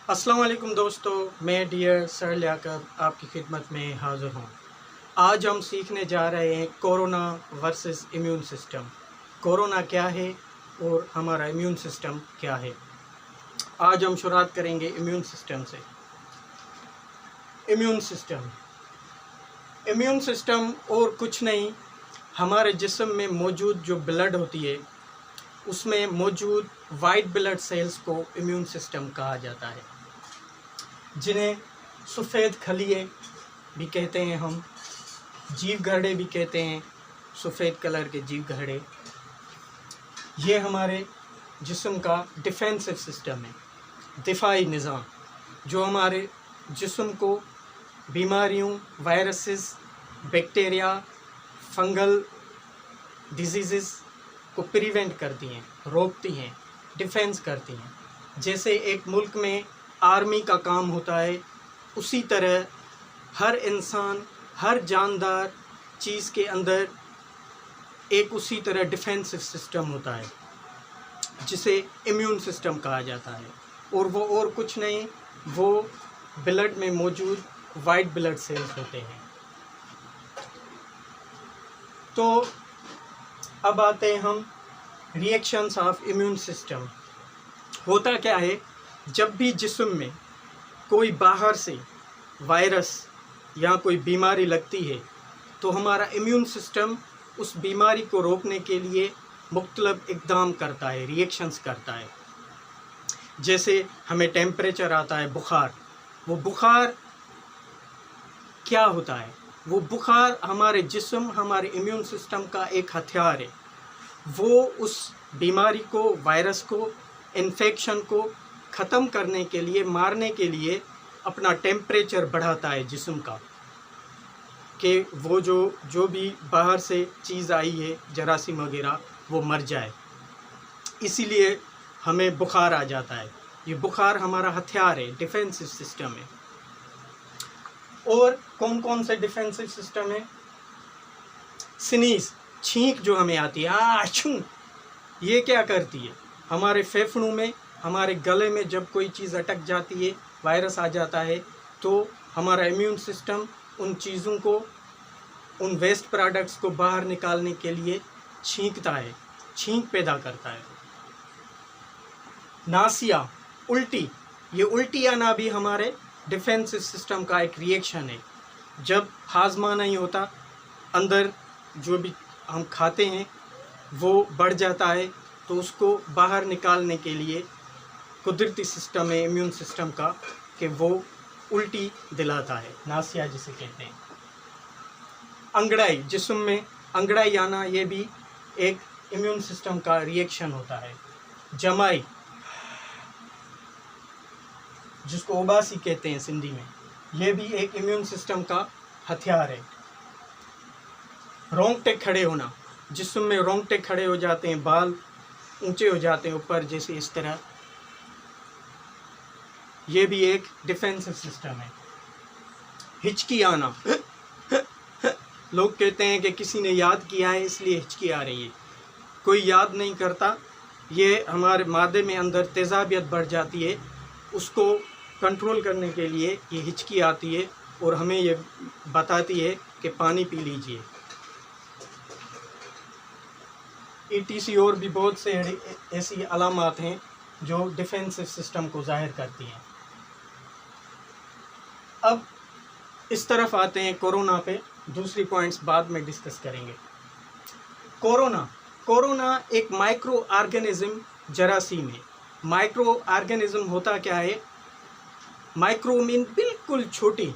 अस्सलाम वालेकुम दोस्तों, मैं डियर सर लियाकत आपकी खिदमत में हाज़िर हूँ। आज हम सीखने जा रहे हैं corona versus immune system. Corona क्या है और हमारा इम्यून सिस्टम क्या है। आज हम शुरुआत करेंगे इम्यून सिस्टम से। इम्यून सिस्टम इम्यून सिस्टम और कुछ नहीं, हमारे जिस्म में मौजूद जो ब्लड होती है उसमें मौजूद वाइट ब्लड सेल्स को इम्यून सिस्टम कहा जाता है, जिन्हें सफ़ेद खलिए भी कहते हैं, हम जीव घड़े भी कहते हैं। सफ़ेद कलर के जीव घड़े ये हमारे जिस्म का डिफेंसिव सिस्टम है, दिफाई निज़ाम, जो हमारे जिस्म को बीमारियों, वायरसेस, बैक्टीरिया, फंगल डिजीज़ को प्रिवेंट करती हैं, रोकती हैं, डिफेंस करती हैं। जैसे एक मुल्क में आर्मी का काम होता है, उसी तरह हर इंसान, हर जानदार चीज़ के अंदर एक उसी तरह डिफेंसिव सिस्टम होता है, जिसे इम्यून सिस्टम कहा जाता है। और वो और कुछ नहीं, वो ब्लड में मौजूद वाइट ब्लड सेल्स होते हैं। तो अब आते हैं हम रिएक्शंस ऑफ इम्यून सिस्टम। होता क्या है, जब भी जिस्म में कोई बाहर से वायरस या कोई बीमारी लगती है तो हमारा इम्यून सिस्टम उस बीमारी को रोकने के लिए मुख्तलिफ इक़दाम करता है, रिएक्शंस करता है। जैसे हमें टेम्परेचर आता है, बुखार। वो बुखार क्या होता है? वो बुखार हमारे जिस्म, हमारे इम्यून सिस्टम का एक हथियार है। वो उस बीमारी को, वायरस को, इन्फेक्शन को ख़त्म करने के लिए, मारने के लिए अपना टेम्परेचर बढ़ाता है जिस्म का, कि वो जो भी बाहर से चीज़ आई है, जरासीम वगैरह, वो मर जाए। इसीलिए हमें बुखार आ जाता है। ये बुखार हमारा हथियार है, डिफेंसिव सिस्टम है। और कौन कौन से डिफेंसिव सिस्टम है? स्नीज़, छींक जो हमें आती है, आछू, ये क्या करती है? हमारे फेफड़ों में, हमारे गले में जब कोई चीज़ अटक जाती है, वायरस आ जाता है, तो हमारा इम्यून सिस्टम उन चीज़ों को, उन वेस्ट प्रोडक्ट्स को बाहर निकालने के लिए छींकता है, छींक पैदा करता है। नासिया, उल्टी, ये उल्टी आना भी हमारे डिफेंसिव सिस्टम का एक रिएक्शन है। जब हाजमा नहीं होता, अंदर जो भी हम खाते हैं वो बढ़ जाता है, तो उसको बाहर निकालने के लिए कुदरती सिस्टम है इम्यून सिस्टम का, कि वो उल्टी दिलाता है, नासिया जिसे कहते हैं। अंगड़ाई, जिस्म में अंगड़ाई आना, ये भी एक इम्यून सिस्टम का रिएक्शन होता है। जमाई, जिसको उबासी कहते हैं सिंधी में, ये भी एक इम्यून सिस्टम का हथियार है। रोंगटे खड़े होना, जिस्म में रोंगटे खड़े हो जाते हैं, बाल ऊंचे हो जाते हैं ऊपर, जैसे इस तरह, ये भी एक डिफेंसिव सिस्टम है। हिचकी आना, लोग कहते हैं कि किसी ने याद किया है इसलिए हिचकी आ रही है। कोई याद नहीं करता, ये हमारे मादे में अंदर तेज़ाबियत बढ़ जाती है, उसको कंट्रोल करने के लिए ये हिचकी आती है और हमें ये बताती है कि पानी पी लीजिए। ETC और भी बहुत से ऐसी अलामात हैं जो डिफेंसिव सिस्टम को ज़ाहिर करती हैं। अब इस तरफ आते हैं कोरोना पे, दूसरी पॉइंट्स बाद में डिस्कस करेंगे। कोरोना एक माइक्रो ऑर्गेनिज्म जरासीम है। माइक्रो ऑर्गेनिज्म होता क्या है? माइक्रो मीन बिल्कुल छोटी।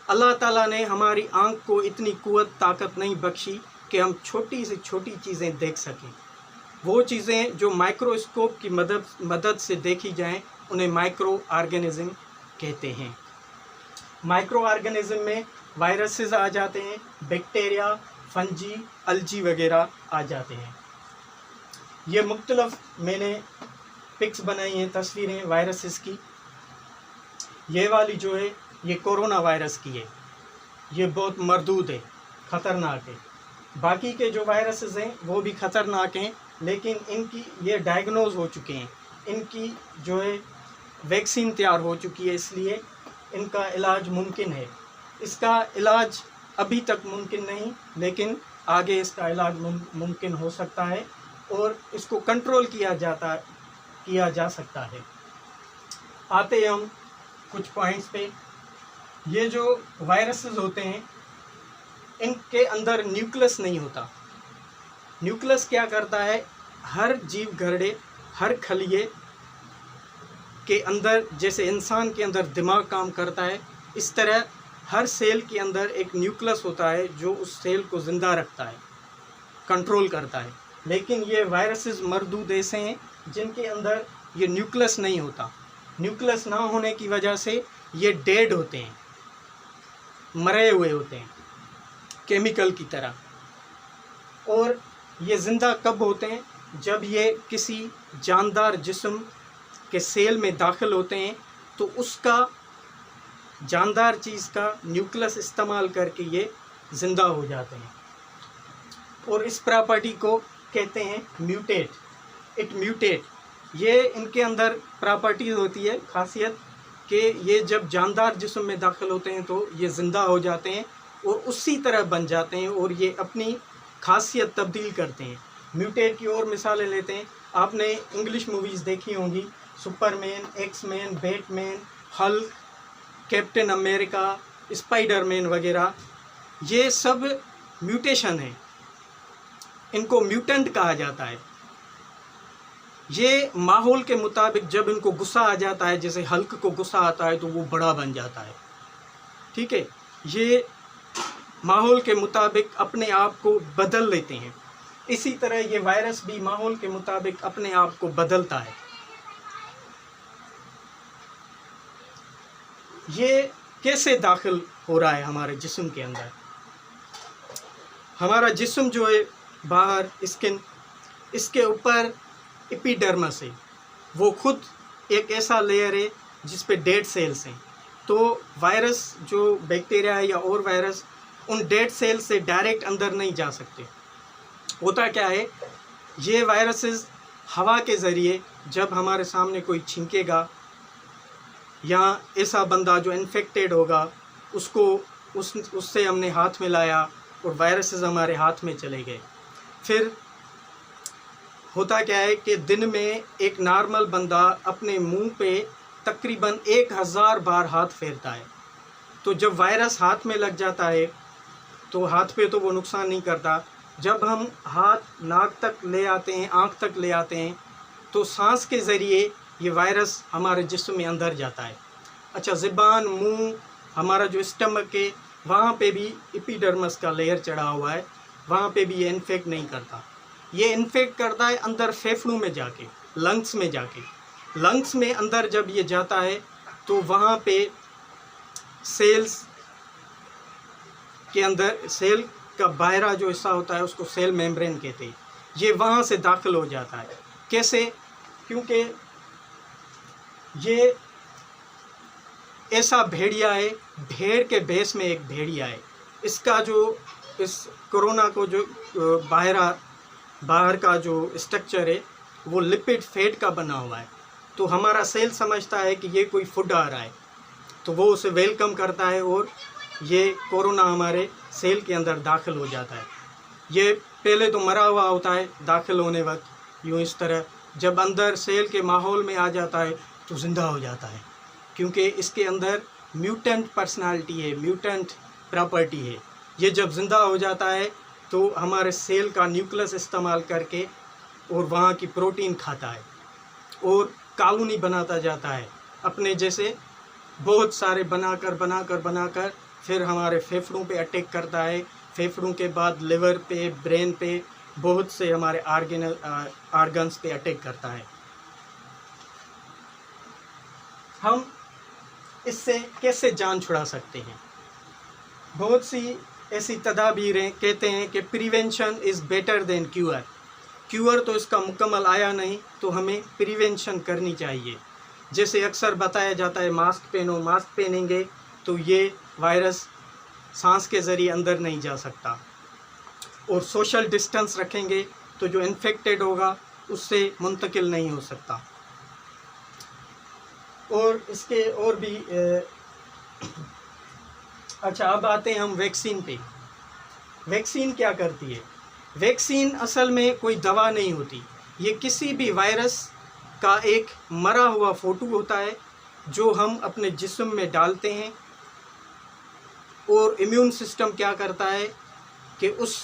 अल्लाह ताला ने हमारी आँख को इतनी कुव्वत, ताकत नहीं बख्शी कि हम छोटी से छोटी चीज़ें देख सकें। वो चीज़ें जो माइक्रोस्कोप की मदद से देखी जाएं, उन्हें माइक्रो ऑर्गेनिज्म कहते हैं। माइक्रो ऑर्गेनिज्म में वायरसेस आ जाते हैं, बैक्टीरिया, फंजी, अलजी वगैरह आ जाते हैं। ये मुख्तलिफ मैंने पिक्स बनाई हैं, तस्वीरें वायरसेस की। ये वाली जो है ये कोरोना वायरस की है, ये बहुत मरदूद है, ख़तरनाक है। बाकी के जो वायरसेस हैं वो भी ख़तरनाक हैं, लेकिन इनकी ये डायग्नोज हो चुके हैं, इनकी जो है वैक्सीन तैयार हो चुकी है, इसलिए इनका इलाज मुमकिन है। इसका इलाज अभी तक मुमकिन नहीं, लेकिन आगे इसका इलाज मुमकिन हो सकता है और इसको कंट्रोल किया जा सकता है। आते हैं हम कुछ पॉइंट्स पे। ये जो वायरसेस होते हैं, इनके अंदर न्यूक्लियस नहीं होता। न्यूक्लियस क्या करता है, हर जीव घरड़े, हर खलिए के अंदर, जैसे इंसान के अंदर दिमाग काम करता है, इस तरह हर सेल के अंदर एक न्यूक्लियस होता है जो उस सेल को ज़िंदा रखता है, कंट्रोल करता है। लेकिन ये वायरसेस मरदूद ऐसे हैं जिनके अंदर ये न्यूक्लियस नहीं होता। न्यूक्लियस ना होने की वजह से ये डेड होते हैं, मरे हुए होते हैं, केमिकल की तरह। और ये ज़िंदा कब होते हैं, जब ये किसी जानदार जिस्म के सेल में दाखिल होते हैं, तो उसका जानदार चीज़ का न्यूक्लियस इस्तेमाल करके ये ज़िंदा हो जाते हैं। और इस प्रॉपर्टी को कहते हैं म्यूटेट, इट म्यूटेट। ये इनके अंदर प्रॉपर्टी होती है, खासियत, कि ये जब जानदार जिस्म में दाखिल होते हैं तो ये ज़िंदा हो जाते हैं और उसी तरह बन जाते हैं और ये अपनी खासियत तब्दील करते हैं। म्यूटेट की और मिसालें लेते हैं। आपने इंग्लिश मूवीज़ देखी होंगी, Superman, X Men, Batman, Hulk, Captain America, Spiderman वगैरह, ये सब म्यूटेशन है। इनको म्यूटेंट कहा जाता है। ये माहौल के मुताबिक जब इनको गुस्सा आ जाता है, जैसे हल्क को गुस्सा आता है तो वो बड़ा बन जाता है, ठीक है। ये माहौल के मुताबिक अपने आप को बदल लेते हैं। इसी तरह ये वायरस भी माहौल के मुताबिक अपने आप को बदलता है। ये कैसे दाखिल हो रहा है हमारे जिस्म के अंदर? हमारा जिस्म जो है, बाहर स्किन, इसके ऊपर एपिडर्मिस है, वो खुद एक ऐसा लेयर है जिस पे डेड सेल्स हैं। तो वायरस जो बैक्टीरिया है या और वायरस उन डेड सेल्स से डायरेक्ट अंदर नहीं जा सकते। होता क्या है, ये वायरसेस हवा के ज़रिए जब हमारे सामने कोई छिंकेगा या ऐसा बंदा जो इन्फेक्टेड होगा, उससे हमने हाथ मिलाया और वायरसेस हमारे हाथ में चले गए। फिर होता क्या है कि दिन में एक नॉर्मल बंदा अपने मुंह पे तकरीबन 1000 बार हाथ फेरता है। तो जब वायरस हाथ में लग जाता है तो हाथ पे तो वो नुकसान नहीं करता। जब हम हाथ नाक तक ले आते हैं, आँख तक ले आते हैं, तो सांस के ज़रिए ये वायरस हमारे जिस्म में अंदर जाता है। अच्छा, ज़ुबान, मुंह, हमारा जो स्टमक है, वहाँ पे भी एपिडर्मिस का लेयर चढ़ा हुआ है, वहाँ पे भी ये इन्फेक्ट नहीं करता। ये इन्फेक्ट करता है अंदर फेफड़ों में जाके, लंग्स में जाके। लंग्स में अंदर जब ये जाता है तो वहाँ पे सेल्स के अंदर, सेल का बाहरा जो हिस्सा होता है उसको सेल मेम्ब्रेन कहते हैं, ये वहाँ से दाखिल हो जाता है। कैसे? क्योंकि ये ऐसा भेड़िया है, भेड़ के भेस में एक भेड़िया है। इसका जो, इस कोरोना को जो बाहर का जो स्ट्रक्चर है वो लिपिड फैट का बना हुआ है। तो हमारा सेल समझता है कि ये कोई फूड आ रहा है, तो वो उसे वेलकम करता है और ये कोरोना हमारे सेल के अंदर दाखिल हो जाता है। ये पहले तो मरा हुआ होता है दाखिल होने वक्त, यूँ इस तरह, जब अंदर सेल के माहौल में आ जाता है तो ज़िंदा हो जाता है, क्योंकि इसके अंदर म्यूटेंट पर्सनालिटी है, म्यूटेंट प्रॉपर्टी है। ये जब ज़िंदा हो जाता है तो हमारे सेल का न्यूक्लियस इस्तेमाल करके और वहाँ की प्रोटीन खाता है और कॉलोनी बनाता जाता है अपने जैसे, बहुत सारे बनाकर फिर हमारे फेफड़ों पे अटैक करता है। फेफड़ों के बाद लिवर पे, ब्रेन पे, बहुत से हमारे आर्गन्स पे अटैक करता है। हम इससे कैसे जान छुड़ा सकते हैं? बहुत सी ऐसी तदाबीरें कहते हैं कि prevention is better than cure. Cure तो इसका मुकम्मल आया नहीं, तो हमें प्रिवेंशन करनी चाहिए। जैसे अक्सर बताया जाता है मास्क पहनो, मास्क पहनेंगे तो ये वायरस सांस के ज़रिए अंदर नहीं जा सकता, और सोशल डिस्टेंस रखेंगे तो जो इन्फेक्टेड होगा उससे मुंतकिल नहीं हो सकता। और इसके और भी अच्छा, अब आते हैं हम वैक्सीन पे। वैक्सीन क्या करती है? वैक्सीन असल में कोई दवा नहीं होती, ये किसी भी वायरस का एक मरा हुआ फोटो होता है जो हम अपने जिस्म में डालते हैं, और इम्यून सिस्टम क्या करता है कि उस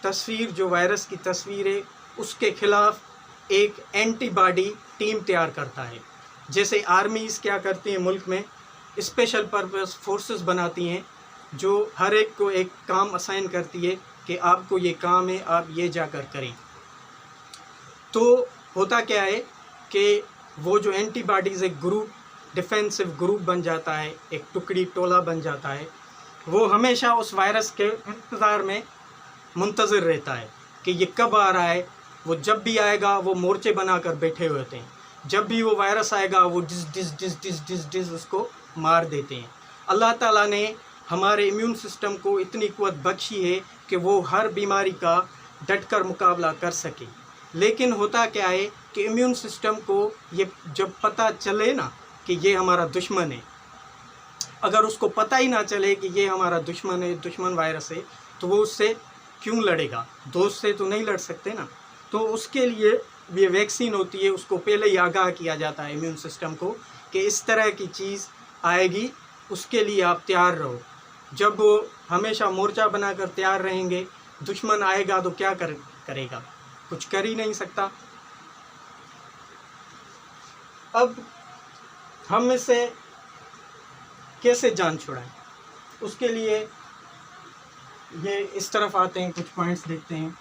तस्वीर, जो वायरस की तस्वीर है, उसके खिलाफ एक एंटीबॉडी टीम तैयार करता है। जैसे आर्मीज़ क्या करती हैं, मुल्क में स्पेशल पर्पस फोर्सेस बनाती हैं जो हर एक को एक काम असाइन करती है कि आपको ये काम है, आप ये जाकर करें। तो होता क्या है कि वो जो एंटीबॉडीज़ एक ग्रुप, डिफेंसिव ग्रुप बन जाता है, एक टुकड़ी टोला बन जाता है, वो हमेशा उस वायरस के इंतज़ार में मुंतज़िर रहता है कि ये कब आ रहा है। वो जब भी आएगा वो मोर्चे बनाकर बैठे हुए होते हैं, जब भी वो वायरस आएगा वो डिस डिस डिस डिस डिस डिस उसको मार देते हैं। अल्लाह ताला ने हमारे इम्यून सिस्टम को इतनी क़ुव्वत बख्शी है कि वो हर बीमारी का डटकर मुकाबला कर सके। लेकिन होता क्या है कि इम्यून सिस्टम को ये जब पता चले ना कि ये हमारा दुश्मन है, अगर उसको पता ही ना चले कि ये हमारा दुश्मन है, दुश्मन वायरस है, तो वो उससे क्यों लड़ेगा? दोस्त से तो नहीं लड़ सकते ना। तो उसके लिए ये वैक्सीन होती है, उसको पहले ही आगाह किया जाता है इम्यून सिस्टम को कि इस तरह की चीज़ आएगी, उसके लिए आप तैयार रहो। जब वो हमेशा मोर्चा बनाकर तैयार रहेंगे, दुश्मन आएगा तो क्या करेगा? कुछ कर ही नहीं सकता। अब हम इसे कैसे जान छुड़ाएं? उसके लिए ये इस तरफ आते हैं, कुछ पॉइंट्स देखते हैं।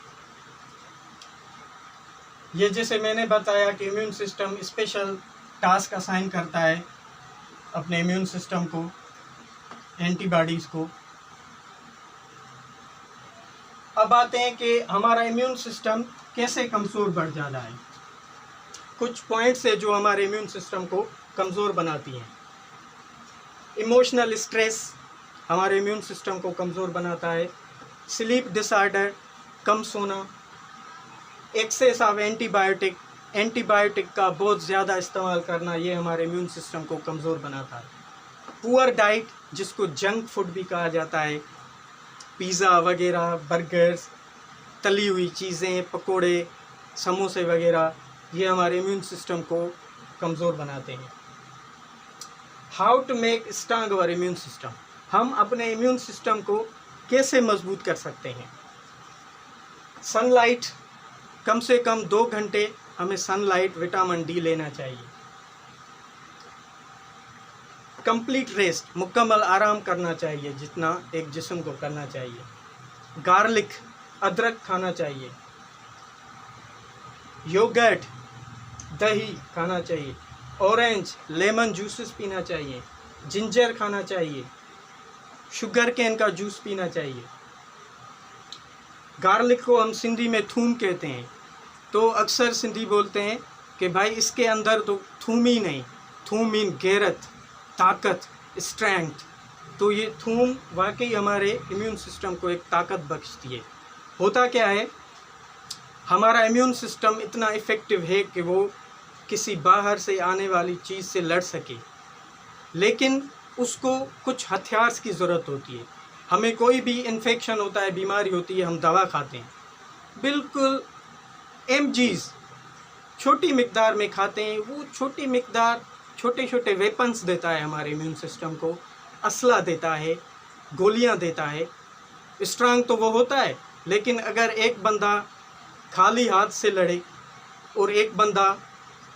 ये जैसे मैंने बताया कि immune system special task assign करता है अपने इम्यून सिस्टम को, एंटीबॉडीज़ को। अब आते हैं कि हमारा इम्यून सिस्टम कैसे कमज़ोर बढ़ जाता है। कुछ पॉइंट्स है जो हमारे इम्यून सिस्टम को कमज़ोर बनाती हैं। इमोशनल स्ट्रेस हमारे इम्यून सिस्टम को कमज़ोर बनाता है। स्लीप डिसऑर्डर, कम सोना, एक्सेस ऑफ एंटीबायोटिक का बहुत ज़्यादा इस्तेमाल करना, ये हमारे इम्यून सिस्टम को कमज़ोर बनाता है। पुअर डाइट, जिसको जंक फूड भी कहा जाता है, पिज़्ज़ा वगैरह, बर्गर्स, तली हुई चीज़ें, पकोड़े, समोसे वगैरह, ये हमारे इम्यून सिस्टम को कमज़ोर बनाते हैं। How to make strong our immune system, हम अपने इम्यून सिस्टम को कैसे मजबूत कर सकते हैं? सनलाइट, कम से कम 2 घंटे हमें सनलाइट, विटामिन डी लेना चाहिए। कंप्लीट रेस्ट, मुकम्मल आराम करना चाहिए जितना एक जिस्म को करना चाहिए। गार्लिक, अदरक खाना चाहिए। योगर्ट, दही खाना चाहिए। ऑरेंज, लेमन जूसेस पीना चाहिए। जिंजर खाना चाहिए। शुगर कैन का जूस पीना चाहिए। गार्लिक को हम सिंधी में थूम कहते हैं, तो अक्सर सिंधी बोलते हैं कि भाई इसके अंदर तो थूम ही नहीं, थूम मीन गैरत, ताकत, स्ट्रेंथ। तो ये थूम वाकई हमारे इम्यून सिस्टम को एक ताकत बख्शती है। होता क्या है, हमारा इम्यून सिस्टम इतना इफ़ेक्टिव है कि वो किसी बाहर से आने वाली चीज़ से लड़ सके, लेकिन उसको कुछ हथियार की ज़रूरत होती है। हमें कोई भी इन्फेक्शन होता है, बीमारी होती है, हम दवा खाते हैं, बिल्कुल mg's छोटी मिकदार में खाते हैं। वो छोटी मिकदार छोटे छोटे वेपन्स देता है हमारे इम्यून सिस्टम को, असला देता है, गोलियां देता है। स्ट्रांग तो वो होता है, लेकिन अगर एक बंदा खाली हाथ से लड़े और एक बंदा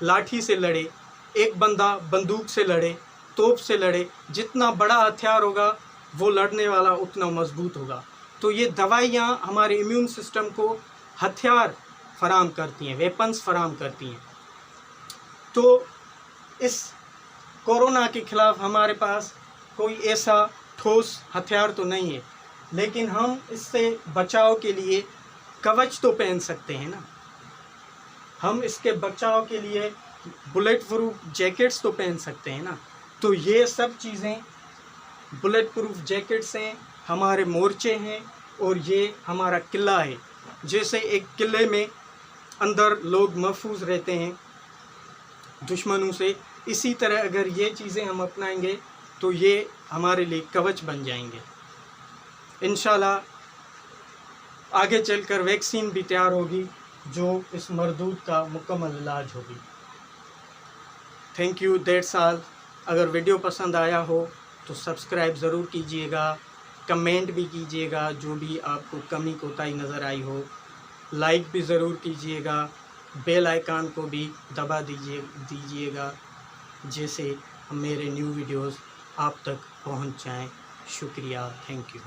लाठी से लड़े, एक बंदा बंदूक से लड़े, तोप से लड़े, जितना बड़ा हथियार होगा वो लड़ने वाला उतना मजबूत होगा। तो ये दवाइयाँ हमारे इम्यून सिस्टम को हथियार फराम करती हैं, वेपन्स फराम करती हैं। तो इस कोरोना के ख़िलाफ़ हमारे पास कोई ऐसा ठोस हथियार तो नहीं है, लेकिन हम इससे बचाव के लिए कवच तो पहन सकते हैं ना। हम इसके बचाव के लिए बुलेट प्रूफ जैकेट्स तो पहन सकते हैं ना। तो ये सब चीज़ें, बुलेट प्रूफ जैकेट्स हैं, हमारे मोर्चे हैं, और ये हमारा किला है। जैसे एक किले में अंदर लोग महफूज रहते हैं दुश्मनों से, इसी तरह अगर ये चीज़ें हम अपनाएंगे तो ये हमारे लिए कवच बन जाएंगे। इंशाल्लाह आगे चलकर वैक्सीन भी तैयार होगी जो इस मरदूद का मुकम्मल इलाज होगी। Thank you, that's all. अगर वीडियो पसंद आया हो तो सब्सक्राइब ज़रूर कीजिएगा, कमेंट भी कीजिएगा जो भी आपको कमी कोताही नज़र आई हो, लाइक भी ज़रूर कीजिएगा, बेल आइकन को भी दबा दीजिएगा जैसे मेरे न्यू वीडियोस आप तक पहुंच जाएं। शुक्रिया, थैंक यू।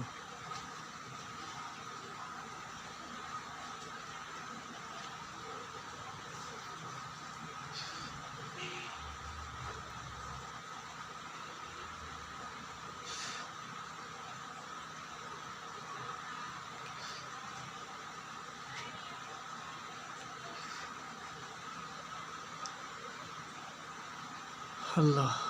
अल्लाह।